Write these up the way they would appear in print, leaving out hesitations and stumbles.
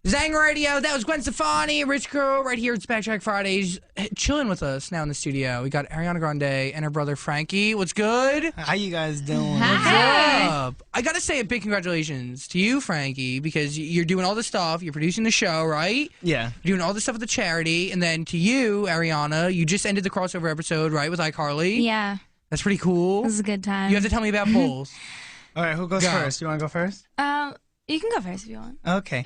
Zang Radio, that was Gwen Stefani, Rich Girl, right here at Backtrack Fridays, chilling with us now in the studio. We got Ariana Grande and her brother Frankie. What's good? How you guys doing? What's up? I gotta say a big congratulations to you, Frankie, because you're doing all this stuff. You're producing the show, right? Yeah. You're doing all this stuff with the charity, and then to you, Ariana, you just ended the crossover episode, right, with iCarly? Yeah. That's pretty cool. It was a good time. You have to tell me about polls. All right, who goes first? You want to go first? You can go first if you want. Okay.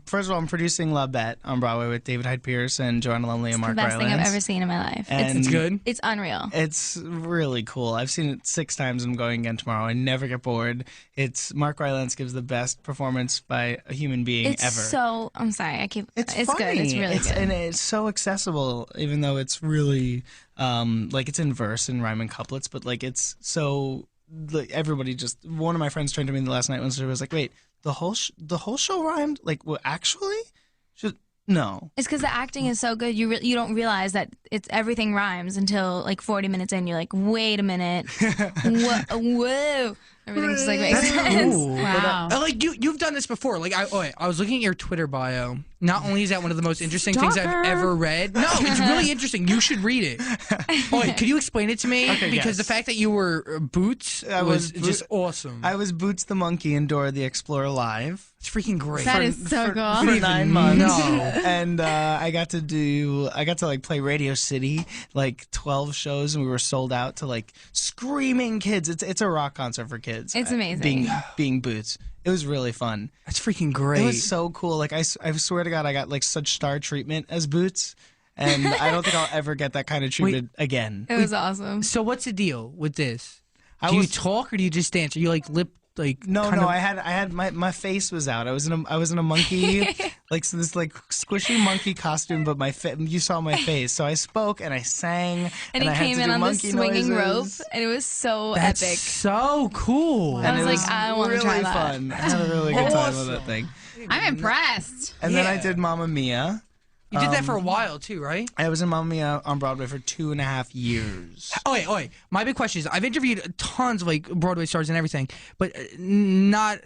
First of all, I'm producing La Bette on Broadway with David Hyde Pierce and Joanna Lumley and Mark Rylance. The best thing I've ever seen in my life. It's good? It's unreal. It's really cool. I've seen it 6 times. I'm going again tomorrow. I never get bored. Mark Rylance gives the best performance by a human being ever. I'm sorry. It's good. funny. It's really good. And it's so accessible, even though it's really, it's in verse and rhyme and couplets, but it's so... everybody just one of my friends turned to me last night when she was like, wait, the whole show rhymed, actually no, it's because the acting is so good. You don't realize that everything rhymes until 40 minutes in. You're like, wait a minute. Whoa. Everything just makes sense. Cool. Wow. You've done this before. I was looking at your Twitter bio. Not only is that one of the most interesting things I've ever read. No, it's really interesting. You should read it. Could you explain it to me? Okay, because the fact that you were Boots was just awesome. I was Boots the Monkey in Dora the Explorer Live. It's freaking great. That is so cool. For 9 months. No. And I got to play Radio City, 12 shows, and we were sold out to screaming kids. It's a rock concert for kids. It's amazing. Being Boots. It was really fun. That's freaking great. It was so cool. I swear to God, I got such star treatment as Boots, and I don't think I'll ever get that kind of treatment again. It was awesome. So what's the deal with this? Do you talk or do you just dance? Are you lip? No. I had my face was out. I was in a monkey, this squishy monkey costume, but you saw my face. So I spoke and I sang, and he I came in on the swinging rope, and it was so That's epic. So cool. I was I want to try that. Fun. I had a really good time with that thing. I'm impressed. And then I did Mamma Mia. You did that for a while too, right? I was in Mamma Mia on Broadway for 2.5 years. Wait. My big question is, I've interviewed tons of Broadway stars and everything, but not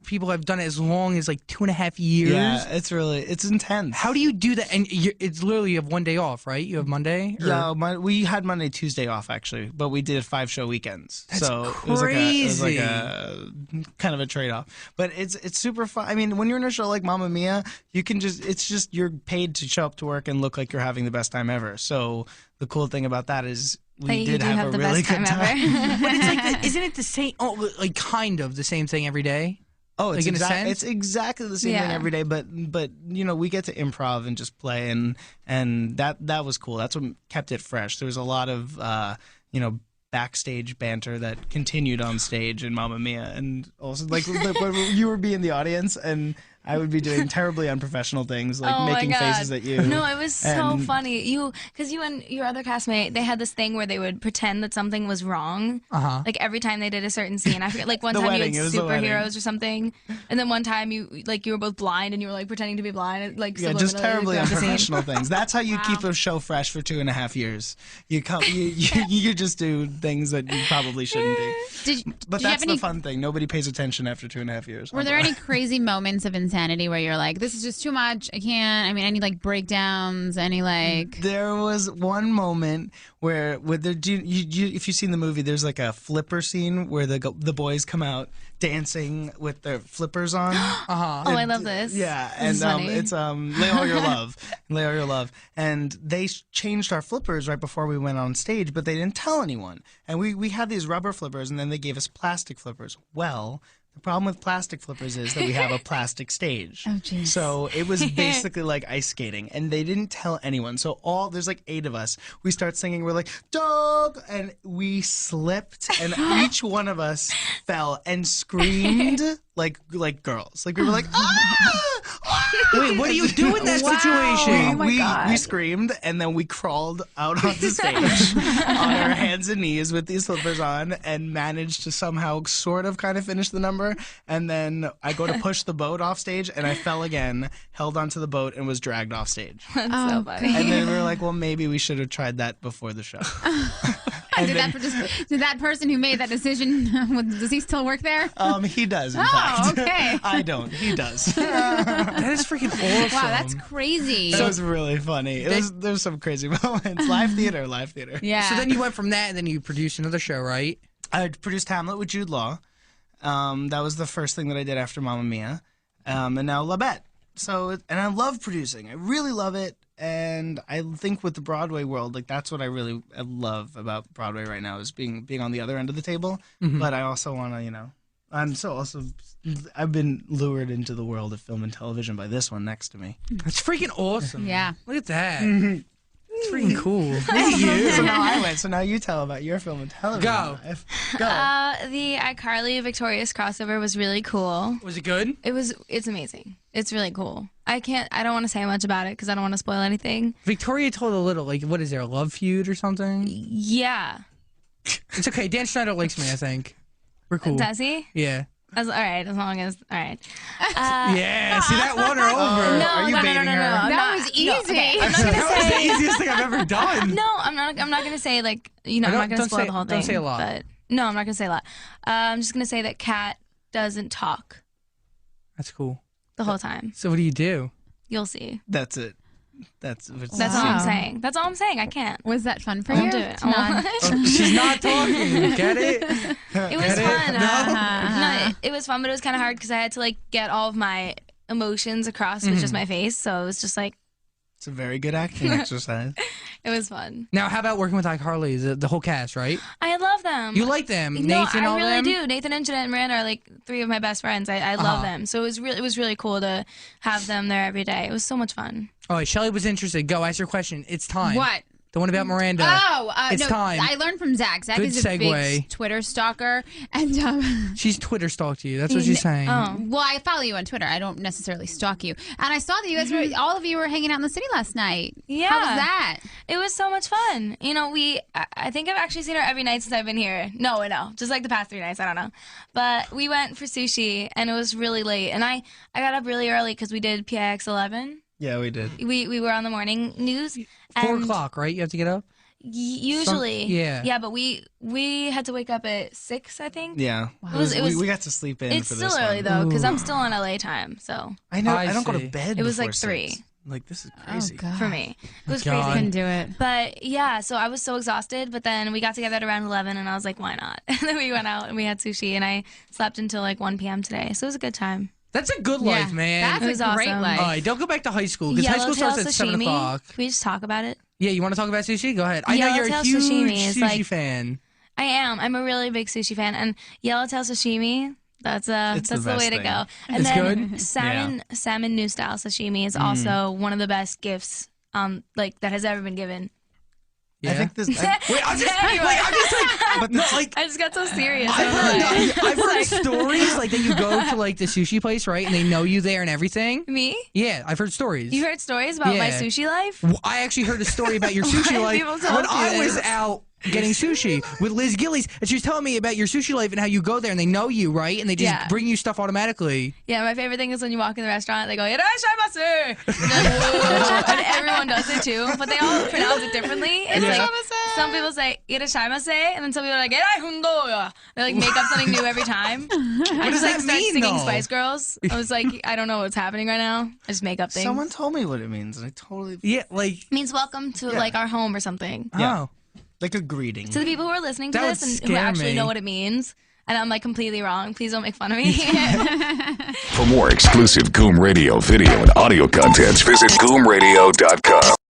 people have done it as long as 2.5 years. Yeah, it's intense. How do you do that? And it's literally you have one day off, right? You have Monday? Yeah, we had Monday, Tuesday off actually, but we did 5-show weekends. That's crazy. It was a kind of a trade-off. But it's super fun. I mean, when you're in a show like Mamma Mia, you can you're paid to show up to work and look like you're having the best time ever. So the cool thing about that is we did have a really good time. But it's isn't it the same? Kind of the same thing every day. Oh, it's in a sense? It's exactly the same thing every day. But we get to improv and just play, and that was cool. That's what kept it fresh. There was a lot of backstage banter that continued on stage in Mamma Mia, and also when you would be in the audience and I would be doing terribly unprofessional things, making faces at you. No, it was so funny. Because you and your other castmate, they had this thing where they would pretend that something was wrong. Every time they did a certain scene. I forget, one time you had superheroes or something, and then one time you were both blind and you were pretending to be blind. Just terribly unprofessional things. That's how you keep a show fresh for 2.5 years. You just do things that you probably shouldn't do. But that's the fun thing. Nobody pays attention after 2.5 years. Were there any crazy moments of insanity where you're like, this is just too much, I can't, any breakdowns, There was one moment where if you've seen the movie, there's a flipper scene where the boys come out dancing with their flippers on. I love this. Yeah, and it's Lay All Your Love. Lay All Your Love. And they changed our flippers right before we went on stage, but they didn't tell anyone. And we had these rubber flippers, and then they gave us plastic flippers. Well, the problem with plastic flippers is that we have a plastic stage. Oh, jeez. So it was basically like ice skating, and they didn't tell anyone. So there's 8 of us. We start singing. We're like, dog! And we slipped, and each one of us fell and screamed like girls. We were like, ah! Wait, what do you do in that situation? Oh my God. We screamed, and then we crawled out onto stage on our hands and knees with these slippers on and managed to somehow sort of kind of finish the number. And then I go to push the boat off stage, and I fell again, held onto the boat, and was dragged off stage. That's so funny. And then we were like, well, maybe we should have tried that before the show. Did that person who made that decision, does he still work there? He does, in fact. Okay. I don't. He does. That is freaking awesome. Wow, that's crazy. That was really funny. There's some crazy moments. Live theater. Yeah. So then you went from that, and then you produced another show, right? I produced Hamlet with Jude Law. That was the first thing that I did after Mamma Mia. And now La Bette. And I love producing. I really love it. And I think with the Broadway world, like that's what I love about Broadway right now is being on the other end of the table. Mm-hmm. But I also want to, I've been lured into the world of film and television by this one next to me. That's freaking awesome. Yeah. Look at that. Mm-hmm. It's freaking cool. Thank you. So now I went. So now you tell about your film and television life. Go. The iCarly Victorious crossover was really cool. Was it good? It's amazing. It's really cool. I don't want to say much about it because I don't want to spoil anything. Victoria told a little, like, what is there, a love feud or something? Yeah. It's okay. Dan Schneider likes me, I think. We're cool. Does he? Yeah. All right, as long as, all right. Yeah, see, that won her over. No. That was easy. Okay. That was the easiest thing I've ever done. No, I'm not going to say, like, I'm not going to spoil the whole thing. Don't say a lot. But, no, I'm not going to say a lot. I'm just going to say that Kat doesn't talk. That's cool. The whole time. So what do you do? You'll see. That's it. That's all I'm saying. That's all I'm saying. I can't. Was that fun for I you? won't do it. She's not talking. Get it? It was fun. No, it was fun, but it was kind of hard because I had to like get all of my emotions across with just my face. So it was just like. It's a very good acting exercise. It was fun. Now, how about working with iCarly? The whole cast, right? I love them. You like them? No, Nathan, I all really them? do. Nathan and Jeanette and Miranda are like three of my best friends. I love them. So it was really cool to have them there every day. It was so much fun. All right, Shelly was interested. Go, ask your question. It's time. What? The one about Miranda. It's time. I learned from Zach. Zach Good is a segue. big Twitter stalker, and she's Twitter stalked you. That's what she's saying. Well, I follow you on Twitter. I don't necessarily stalk you. And I saw that you guys were, all of you were hanging out in the city last night. Yeah. How was that? It was so much fun. You know, I think I've actually seen her every night since I've been here. No, just like the past 3 nights. I don't know. But we went for sushi, and it was really late. And I got up really early because we did PIX 11. Yeah, we did. We were on the morning news. 4 o'clock, right? You have to get up? Usually. Yeah, but we had to wake up at 6, I think. Yeah. Wow. We got to sleep in it's for this still early, one. though, because I'm still on LA time, so. I know. I don't go to bed It was before like 3. 6. Like, this is crazy. Oh, God. For me. It was God. crazy. Couldn't do it. But, yeah, so I was so exhausted, but then we got together at around 11, and I was like, why not? And then we went out, and we had sushi, and I slept until like 1 p.m. today, so it was a good time. That's a good life, man. That's a great awesome. life. All right, don't go back to high school, because high school starts at 7 o'clock. Can we just talk about it? Yeah, you want to talk about sushi? Go ahead. I know you're a Yellowtail huge sashimi is sushi fan. I am. I'm a really big sushi fan, and yellowtail sashimi. That's the way to go. And It's then good? salmon new style sashimi is also one of the best gifts that has ever been given. Yeah. I think this. Wait, I'm just like, I just got so serious. I've heard stories like that you go to like the sushi place, right, and they know you there and everything. Me? Yeah, I've heard stories. You heard stories about my sushi life? I actually heard a story about your sushi life when I was out getting sushi with Liz Gillies, and she was telling me about your sushi life and how you go there and they know you, right? And they just bring you stuff automatically. Yeah, my favorite thing is when you walk in the restaurant, they go, "Irashimasu!" And everyone does it too, but they all pronounce it differently. It's like, some people say "irashimasu," and then some people are like "irahundoya." They like make up something new every time. I just like start singing Spice Girls. I was like, I don't know what's happening right now. I just make up things. Someone told me what it means, and I totally. Yeah, like it means welcome to like our home or something. Yeah. Like a greeting. To the people who are listening to That this would and who scare actually me. know what it means, and I'm like completely wrong, please don't make fun of me. For more exclusive Goom Radio video and audio contents, visit goomradio.com.